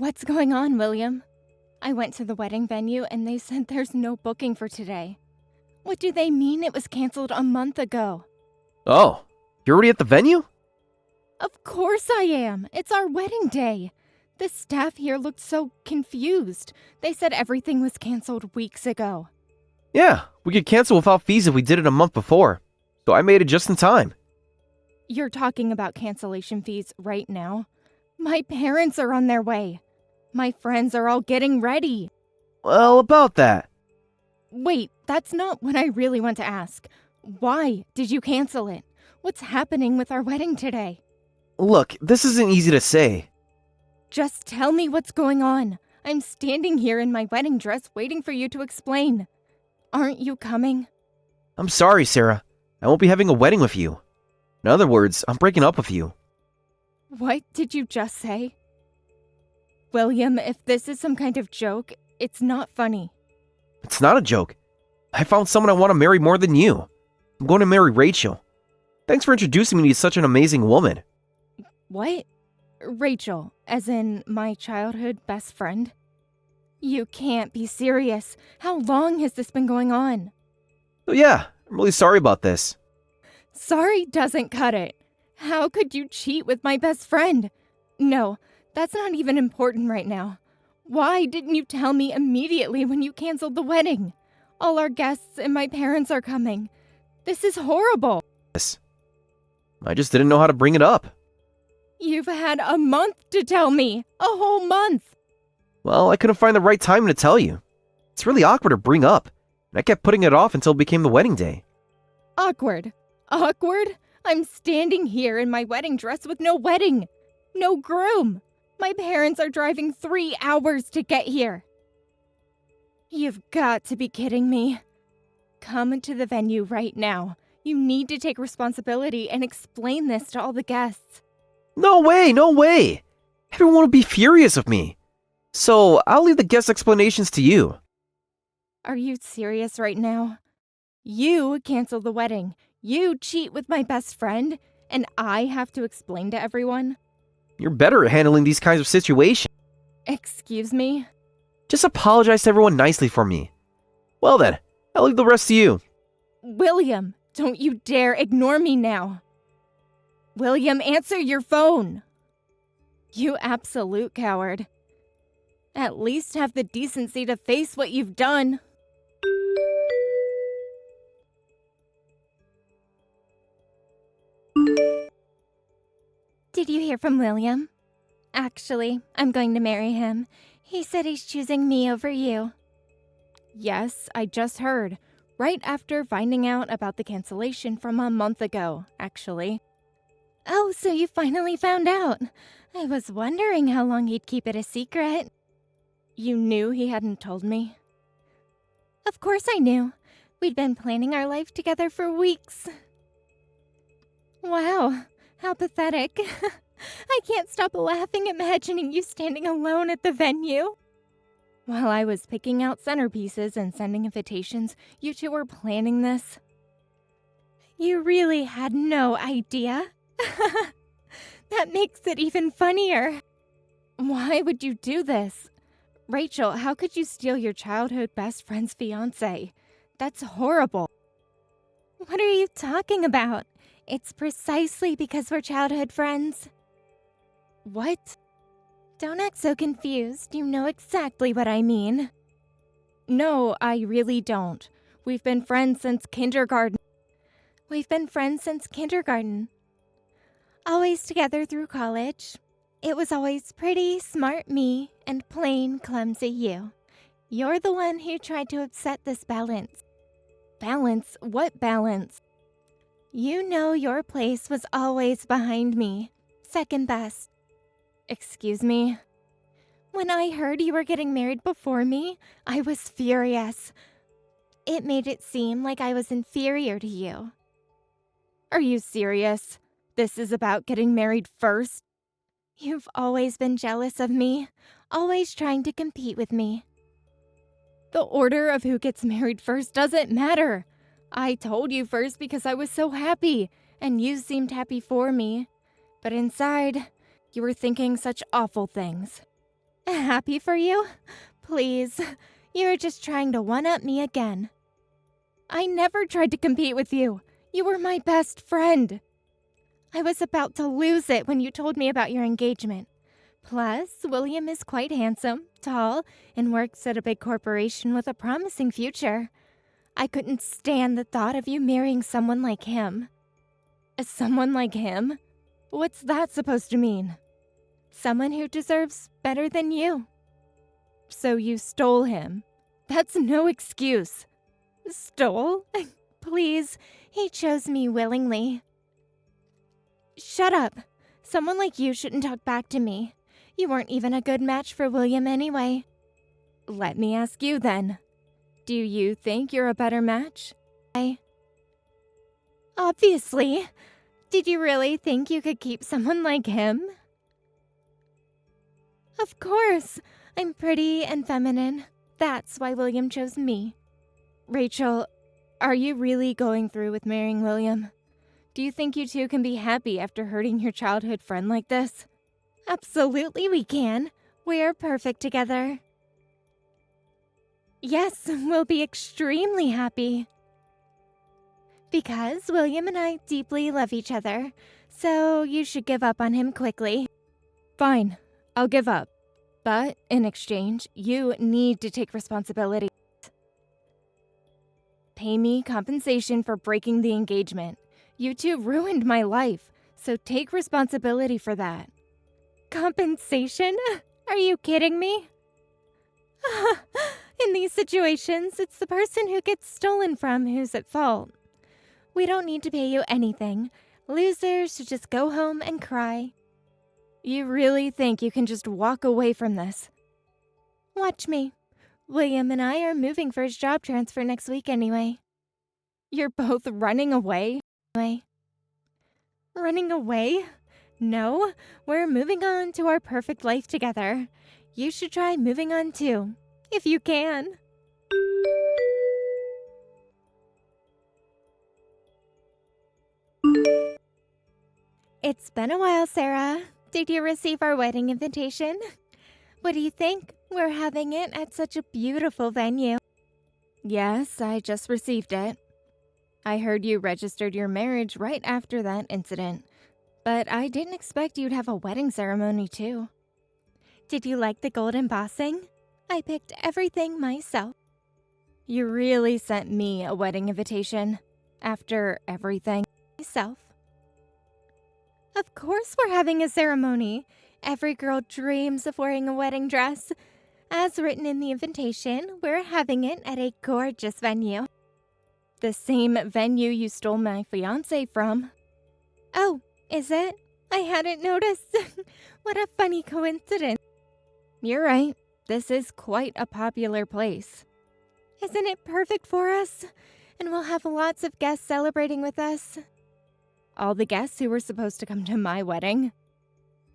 What's going on, William? I went to the wedding venue and they said there's no booking for today. What do they mean it was canceled a month ago? Oh, you're already at the venue? Of course I am. It's our wedding day. The staff here looked so confused. They said everything was canceled weeks ago. Yeah, we could cancel without fees if we did it a month before. So I made it just in time. You're talking about cancellation fees right now? My parents are on their way. My friends are all getting ready. Well, about that. Wait, that's not what I really want to ask. Why did you cancel it? What's happening with our wedding today? Look, this isn't easy to say. Just tell me what's going on. I'm standing here in my wedding dress waiting for you to explain. Aren't you coming? I'm sorry, Sarah. I won't be having a wedding with you. In other words, I'm breaking up with you. What did you just say? William, if this is some kind of joke, it's not funny. It's not a joke. I found someone I want to marry more than you. I'm going to marry Rachel. Thanks for introducing me to such an amazing woman. What? Rachel, as in my childhood best friend? You can't be serious. How long has this been going on? So yeah, I'm really sorry about this. Sorry doesn't cut it. How could you cheat with my best friend? No, that's not even important right now. Why didn't you tell me immediately when you canceled the wedding? All our guests and my parents are coming. This is horrible. I just didn't know how to bring it up. You've had a month to tell me. A whole month. Well, I couldn't find the right time to tell you. It's really awkward to bring up, and I kept putting it off until it became the wedding day. Awkward. Awkward? I'm standing here in my wedding dress with no wedding. No groom. My parents are driving 3 hours to get here. You've got to be kidding me. Come to the venue right now. You need to take responsibility and explain this to all the guests. No way, no way! Everyone would be furious with me. So, I'll leave the guest explanations to you. Are you serious right now? You cancel the wedding. You cheat with my best friend, and I have to explain to everyone? You're better at handling these kinds of situations. Excuse me? Just apologize to everyone nicely for me. Well then, I'll leave the rest to you. William, don't you dare ignore me now. William, answer your phone. You absolute coward. At least have the decency to face what you've done. Did you hear from William? Actually, I'm going to marry him. He said he's choosing me over you. Yes, I just heard. Right after finding out about the cancellation from a month ago, actually. Oh, so you finally found out. I was wondering how long he'd keep it a secret. You knew he hadn't told me? Of course I knew. We'd been planning our life together for weeks. Wow, how pathetic. I can't stop laughing imagining you standing alone at the venue. While I was picking out centerpieces and sending invitations, you two were planning this. You really had no idea. That makes it even funnier. Why would you do this? Rachel, how could you steal your childhood best friend's fiancé? That's horrible. What are you talking about? It's precisely because we're childhood friends. What? Don't act so confused. You know exactly what I mean. No, I really don't. We've been friends since kindergarten. Always together through college. It was always pretty, smart me, and plain, clumsy you. You're the one who tried to upset this balance. Balance? What balance? You know your place was always behind me. Second best. Excuse me? When I heard you were getting married before me, I was furious. It made it seem like I was inferior to you. Are you serious? This is about getting married first? You've always been jealous of me, always trying to compete with me. The order of who gets married first doesn't matter. I told you first because I was so happy, and you seemed happy for me. But inside, you were thinking such awful things. Happy for you? Please, you're just trying to one-up me again. I never tried to compete with you. You were my best friend. I was about to lose it when you told me about your engagement. Plus, William is quite handsome, tall, and works at a big corporation with a promising future. I couldn't stand the thought of you marrying someone like him. Someone like him? What's that supposed to mean? Someone who deserves better than you. So you stole him. That's no excuse. Stole? Please, he chose me willingly. Shut up. Someone like you shouldn't talk back to me. You weren't even a good match for William anyway. Let me ask you then. Do you think you're a better match? Obviously. Did you really think you could keep someone like him? Of course. I'm pretty and feminine. That's why William chose me. Rachel, are you really going through with marrying William? Do you think you two can be happy after hurting your childhood friend like this? Absolutely we can. We're perfect together. Yes, we'll be extremely happy. Because William and I deeply love each other, so you should give up on him quickly. Fine, I'll give up. But in exchange, you need to take responsibility. Pay me compensation for breaking the engagement. You two ruined my life, so take responsibility for that. Compensation? Are you kidding me? In these situations, it's the person who gets stolen from who's at fault. We don't need to pay you anything. Losers should just go home and cry. You really think you can just walk away from this? Watch me. William and I are moving for his job transfer next week anyway. You're both running away? Running away? No, we're moving on to our perfect life together. You should try moving on too, if you can. It's been a while, Sarah. Did you receive our wedding invitation? What do you think? We're having it at such a beautiful venue. Yes, I just received it. I heard you registered your marriage right after that incident, but I didn't expect you'd have a wedding ceremony too. Did you like the gold embossing? I picked everything myself. You really sent me a wedding invitation after everything myself. Of course we're having a ceremony. Every girl dreams of wearing a wedding dress. As written in the invitation, we're having it at a gorgeous venue. The same venue you stole my fiancé from. Oh, is it? I hadn't noticed. What a funny coincidence. You're right. This is quite a popular place. Isn't it perfect for us? And we'll have lots of guests celebrating with us. All the guests who were supposed to come to my wedding.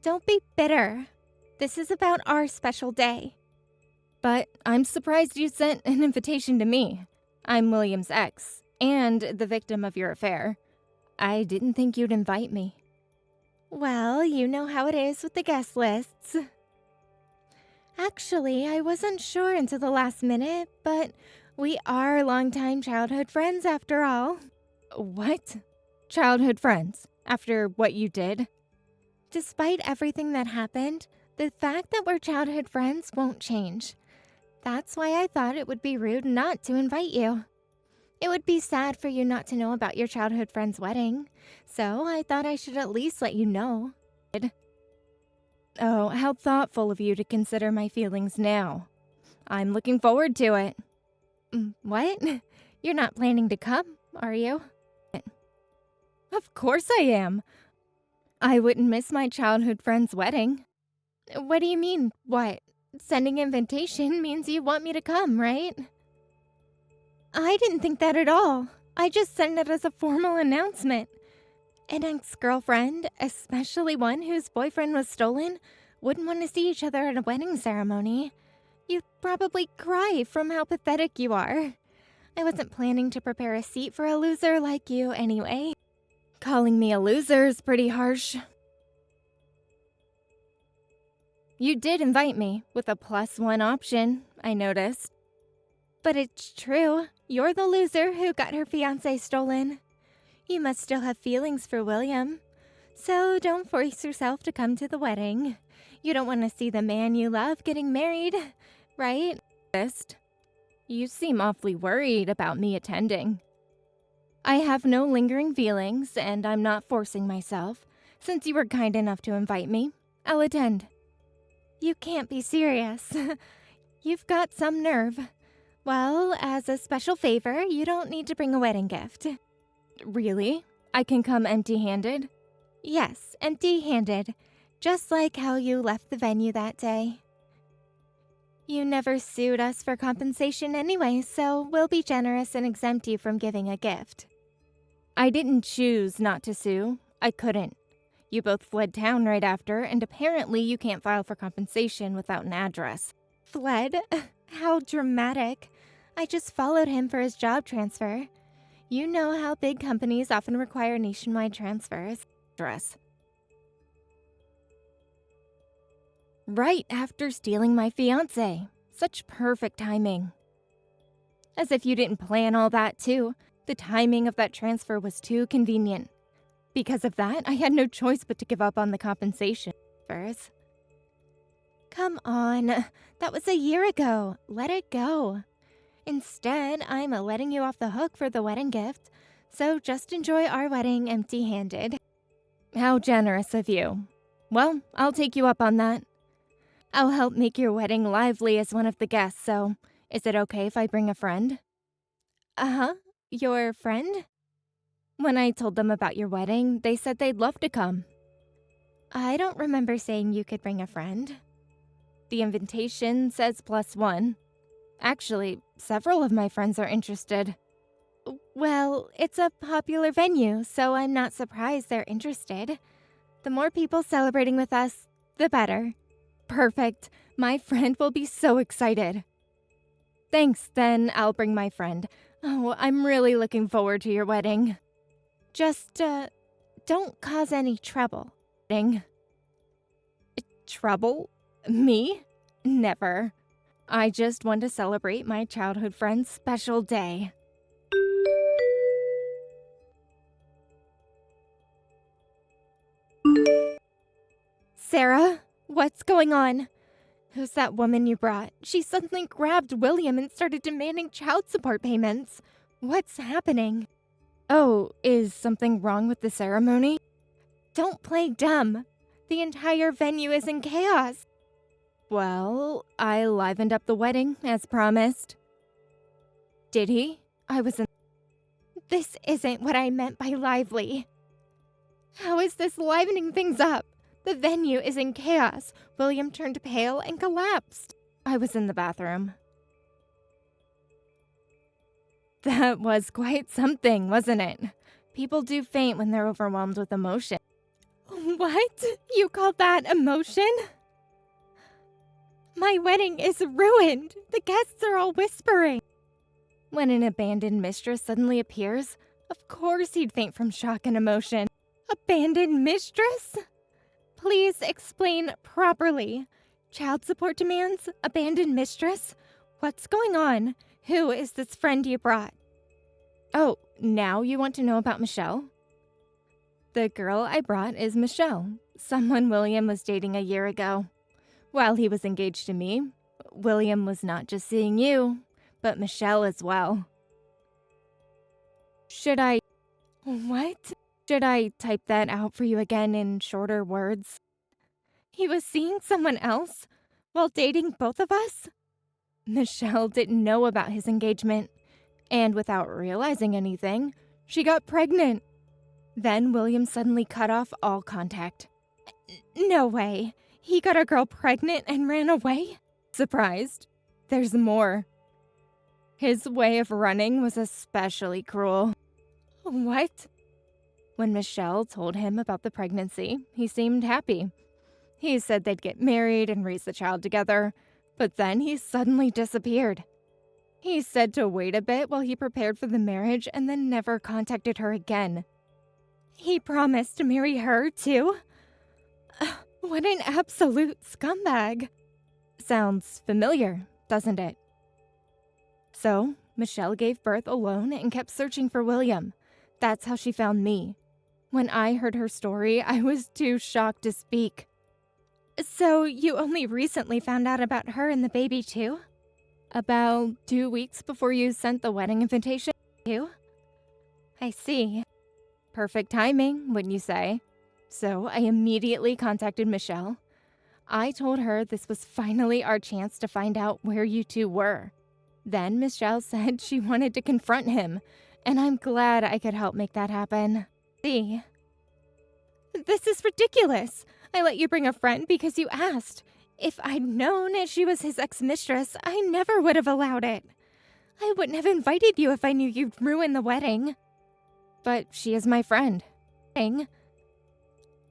Don't be bitter. This is about our special day. But I'm surprised you sent an invitation to me. I'm William's ex, and the victim of your affair. I didn't think you'd invite me. Well, you know how it is with the guest lists. Actually, I wasn't sure until the last minute, but we are longtime childhood friends after all. What? Childhood friends? After what you did? Despite everything that happened, the fact that we're childhood friends won't change. That's why I thought it would be rude not to invite you. It would be sad for you not to know about your childhood friend's wedding, so I thought I should at least let you know. Oh, how thoughtful of you to consider my feelings now. I'm looking forward to it. What? You're not planning to come, are you? Of course I am. I wouldn't miss my childhood friend's wedding. What do you mean, what? Sending invitation means you want me to come, right? I didn't think that at all. I just sent it as a formal announcement. An ex-girlfriend, especially one whose boyfriend was stolen, wouldn't want to see each other at a wedding ceremony. You'd probably cry from how pathetic you are. I wasn't planning to prepare a seat for a loser like you anyway. Calling me a loser is pretty harsh. You did invite me, with a +1 option, I noticed. But it's true. You're the loser who got her fiancé stolen. You must still have feelings for William. So don't force yourself to come to the wedding. You don't want to see the man you love getting married, right? You seem awfully worried about me attending. I have no lingering feelings, and I'm not forcing myself. Since you were kind enough to invite me, I'll attend. You can't be serious. You've got some nerve. Well, as a special favor, you don't need to bring a wedding gift. Really? I can come empty-handed? Yes, empty-handed. Just like how you left the venue that day. You never sued us for compensation anyway, so we'll be generous and exempt you from giving a gift. I didn't choose not to sue. I couldn't. You both fled town right after, and apparently you can't file for compensation without an address. Fled? How dramatic. I just followed him for his job transfer. You know how big companies often require nationwide transfers. Address. Right after stealing my fiancé. Such perfect timing. As if you didn't plan all that too. The timing of that transfer was too convenient. Because of that, I had no choice but to give up on the compensation. First. Come on, that was a year ago. Let it go. Instead, I'm letting you off the hook for the wedding gift, so just enjoy our wedding empty-handed. How generous of you. Well, I'll take you up on that. I'll help make your wedding lively as one of the guests, so is it okay if I bring a friend? Uh-huh. Your friend? When I told them about your wedding, they said they'd love to come. I don't remember saying you could bring a friend. The invitation says +1. Actually, several of my friends are interested. Well, it's a popular venue, so I'm not surprised they're interested. The more people celebrating with us, the better. Perfect. My friend will be so excited. Thanks, then I'll bring my friend. Oh, I'm really looking forward to your wedding. Just, don't cause any trouble. Trouble? Me? Never. I just want to celebrate my childhood friend's special day. Sarah, what's going on? Who's that woman you brought? She suddenly grabbed William and started demanding child support payments. What's happening? Oh, is something wrong with the ceremony? Don't play dumb. The entire venue is in chaos. Well, I livened up the wedding, as promised. Did he? This isn't what I meant by lively. How is this livening things up? The venue is in chaos. William turned pale and collapsed. I was in the bathroom. That was quite something, wasn't it? People do faint when they're overwhelmed with emotion. What? You call that emotion? My wedding is ruined. The guests are all whispering. When an abandoned mistress suddenly appears, of course he'd faint from shock and emotion. Abandoned mistress? Please explain properly. Child support demands? Abandoned mistress? What's going on? Who is this friend you brought? Oh, now you want to know about Michelle? The girl I brought is Michelle, someone William was dating a year ago. While he was engaged to me, William was not just seeing you, but Michelle as well. What? Should I type that out for you again in shorter words? He was seeing someone else while dating both of us? Michelle didn't know about his engagement, and without realizing anything, she got pregnant. Then William suddenly cut off all contact. No way. He got a girl pregnant and ran away? Surprised? There's more. His way of running was especially cruel. What? When Michelle told him about the pregnancy, he seemed happy. He said they'd get married and raise the child together, but then he suddenly disappeared. He said to wait a bit while he prepared for the marriage and then never contacted her again. He promised to marry her, too? What an absolute scumbag. Sounds familiar, doesn't it? So, Michelle gave birth alone and kept searching for William. That's how she found me. When I heard her story, I was too shocked to speak. So, you only recently found out about her and the baby too? About 2 weeks before you sent the wedding invitation too? I see. Perfect timing, wouldn't you say? So, I immediately contacted Michelle. I told her this was finally our chance to find out where you two were. Then Michelle said she wanted to confront him, and I'm glad I could help make that happen. See? This is ridiculous. I let you bring a friend because you asked. If I'd known she was his ex-mistress, I never would have allowed it. I wouldn't have invited you if I knew you'd ruin the wedding. But she is my friend.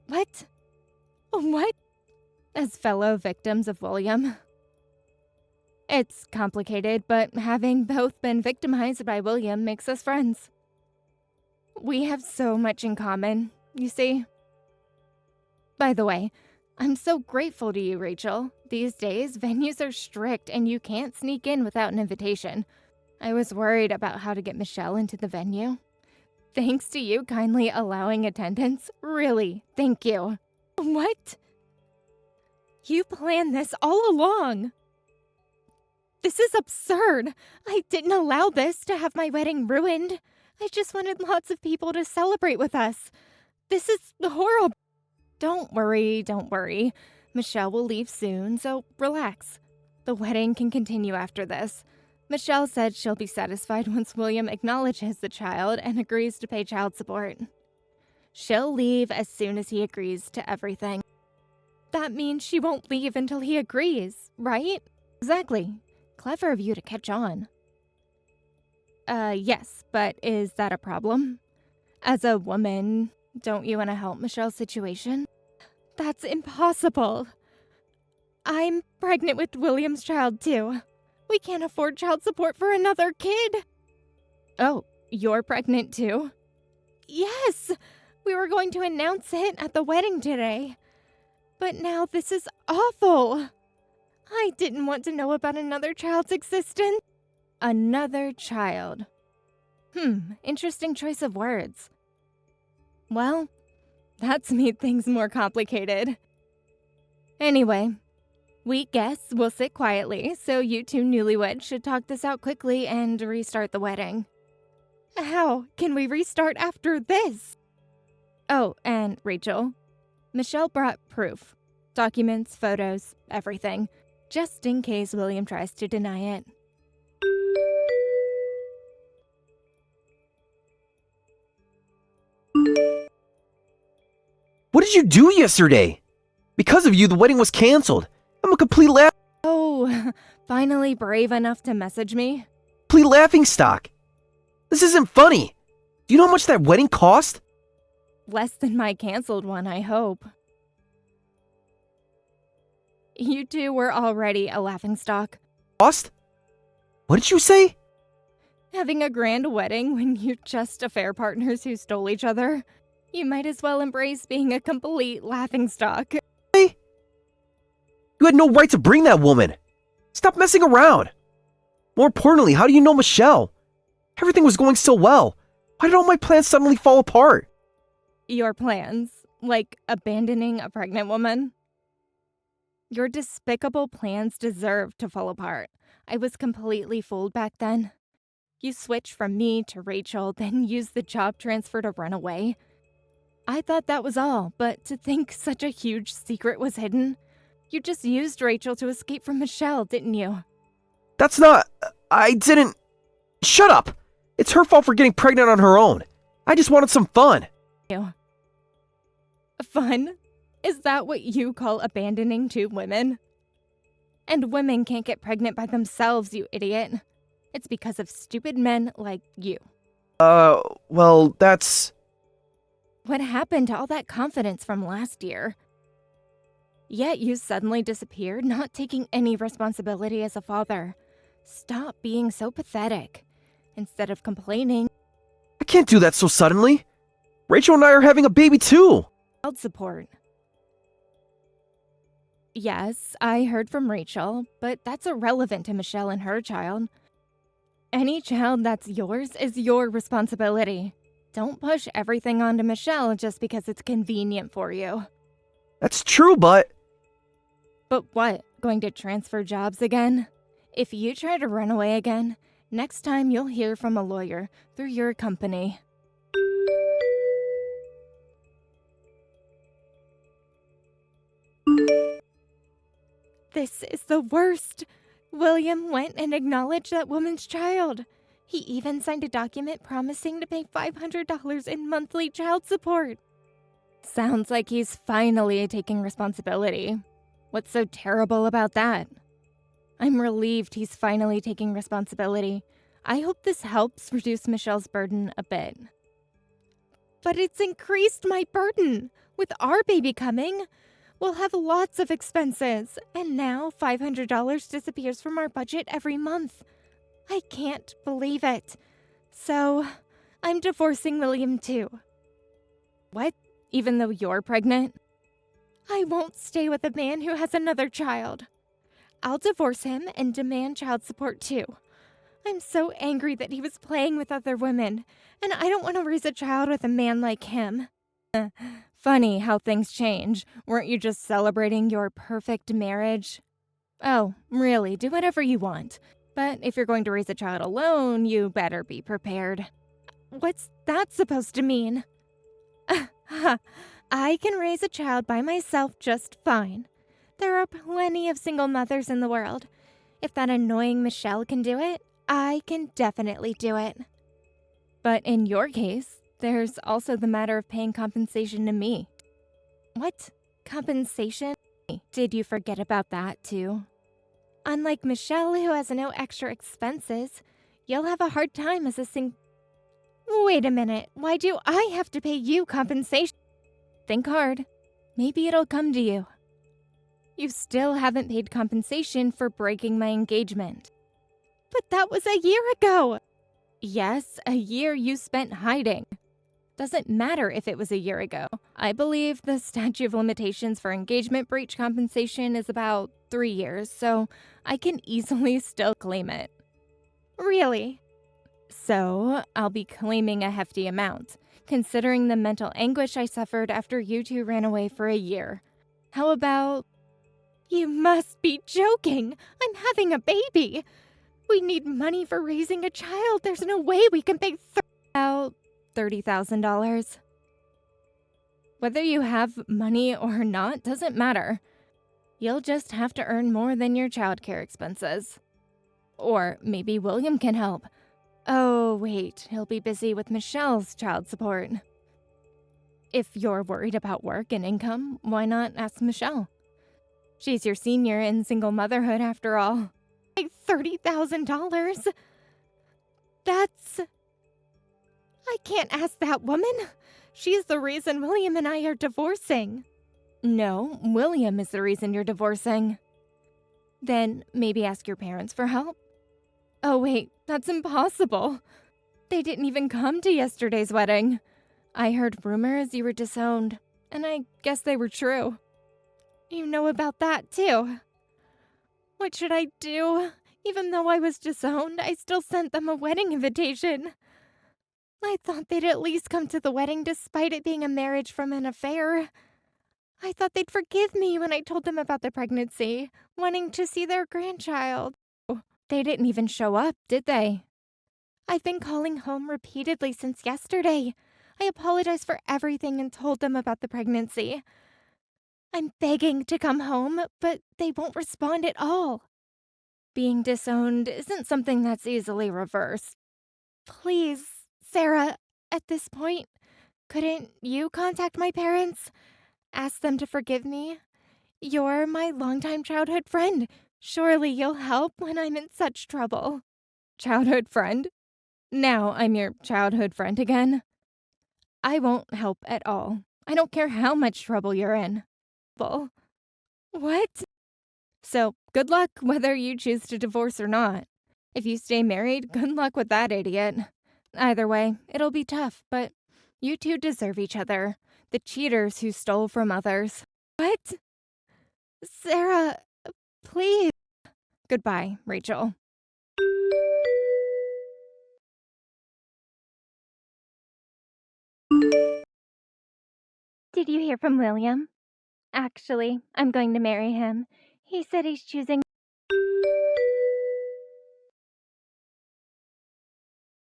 What? What? As fellow victims of William. It's complicated, but having both been victimized by William makes us friends. We have so much in common, you see. By the way, I'm so grateful to you, Rachel. These days, venues are strict and you can't sneak in without an invitation. I was worried about how to get Michelle into the venue. Thanks to you kindly allowing attendance. Really, thank you. What? You planned this all along. This is absurd. I didn't allow this to have my wedding ruined. I just wanted lots of people to celebrate with us. This is horrible. Don't worry. Michelle will leave soon, so relax. The wedding can continue after this. Michelle said she'll be satisfied once William acknowledges the child and agrees to pay child support. She'll leave as soon as he agrees to everything. That means she won't leave until he agrees, right? Exactly. Clever of you to catch on. Yes, but is that a problem? As a woman, don't you want to help Michelle's situation? That's impossible. I'm pregnant with William's child, too. We can't afford child support for another kid. Oh, you're pregnant, too? Yes! We were going to announce it at the wedding today. But now this is awful. I didn't want to know about another child's existence. Another child. Interesting choice of words. Well, that's made things more complicated. Anyway, we guess we'll sit quietly, so you two newlyweds should talk this out quickly and restart the wedding. How can we restart after this? Oh, and Rachel, Michelle brought proof. Documents, photos, everything. Just in case William tries to deny it. What did you do yesterday? Because of you, the wedding was canceled. I'm a complete Oh, finally brave enough to message me? laughingstock. This isn't funny. Do you know how much that wedding cost? Less than my canceled one, I hope. You two were already a laughingstock. Cost? What did you say? Having a grand wedding when you're just affair partners who stole each other. You might as well embrace being a complete laughingstock. Hey? You had no right to bring that woman. Stop messing around. More importantly, how do you know Michelle? Everything was going so well. Why did all my plans suddenly fall apart? Your plans? Like abandoning a pregnant woman? Your despicable plans deserve to fall apart. I was completely fooled back then. You switched from me to Rachel, then used the job transfer to run away. I thought that was all, but to think such a huge secret was hidden. You just used Rachel to escape from Michelle, didn't you? That's not... I didn't... Shut up! It's her fault for getting pregnant on her own. I just wanted some fun. Fun? Is that what you call abandoning two women? And women can't get pregnant by themselves, you idiot. It's because of stupid men like you. Well, that's... What happened to all that confidence from last year? Yet you suddenly disappeared, not taking any responsibility as a father. Stop being so pathetic. Instead of complaining... I can't do that so suddenly. Rachel and I are having a baby too. Child support. Yes, I heard from Rachel, but that's irrelevant to Michelle and her child. Any child that's yours is your responsibility. Don't push everything onto Michelle just because it's convenient for you. That's true, but... But what? Going to transfer jobs again? If you try to run away again, next time you'll hear from a lawyer through your company. This is the worst. William went and acknowledged that woman's child. He even signed a document promising to pay $500 in monthly child support. Sounds like he's finally taking responsibility. What's so terrible about that? I'm relieved he's finally taking responsibility. I hope this helps reduce Michelle's burden a bit. But it's increased my burden. With our baby coming, we'll have lots of expenses. And now $500 disappears from our budget every month. I can't believe it. So, I'm divorcing William too. What? Even though you're pregnant? I won't stay with a man who has another child. I'll divorce him and demand child support too. I'm so angry that he was playing with other women, and I don't want to raise a child with a man like him. Funny how things change. Weren't you just celebrating your perfect marriage? Oh, really, do whatever you want. But if you're going to raise a child alone, you better be prepared. What's that supposed to mean? I can raise a child by myself just fine. There are plenty of single mothers in the world. If that annoying Michelle can do it, I can definitely do it. But in your case, there's also the matter of paying compensation to me. What? Compensation? Did you forget about that too? Unlike Michelle, who has no extra expenses, you'll have a hard time as a Wait a minute, why do I have to pay you compensation? Think hard. Maybe it'll come to you. You still haven't paid compensation for breaking my engagement. But that was a year ago! Yes, a year you spent hiding. Doesn't matter if it was a year ago. I believe the statute of limitations for engagement breach compensation is about 3 years, so I can easily still claim it. Really? So, I'll be claiming a hefty amount, considering the mental anguish I suffered after you two ran away for a year. How about... You must be joking! I'm having a baby! We need money for raising a child. There's no way we can pay about $30,000. Whether you have money or not doesn't matter. You'll just have to earn more than your childcare expenses. Or maybe William can help. Oh, wait, he'll be busy with Michelle's child support. If you're worried about work and income, why not ask Michelle? She's your senior in single motherhood after all. $30,000? That's... I can't ask that woman. She's the reason William and I are divorcing. No, William is the reason you're divorcing. Then maybe ask your parents for help? Oh wait, that's impossible. They didn't even come to yesterday's wedding. I heard rumors you were disowned, and I guess they were true. You know about that too. What should I do? Even though I was disowned, I still sent them a wedding invitation. I thought they'd at least come to the wedding despite it being a marriage from an affair. I thought they'd forgive me when I told them about the pregnancy, wanting to see their grandchild. They didn't even show up, did they? I've been calling home repeatedly since yesterday. I apologized for everything and told them about the pregnancy. I'm begging to come home, but they won't respond at all. Being disowned isn't something that's easily reversed. Please, Sarah, at this point, couldn't you contact my parents? Ask them to forgive me? You're my longtime childhood friend. Surely you'll help when I'm in such trouble. Childhood friend? Now I'm your childhood friend again? I won't help at all. I don't care how much trouble you're in. What? So, good luck whether you choose to divorce or not. If you stay married, good luck with that idiot. Either way, it'll be tough, but you two deserve each other. The cheaters who stole from others. What? Sarah, please. Goodbye, Rachel. Did you hear from William? Actually, I'm going to marry him. He said he's choosing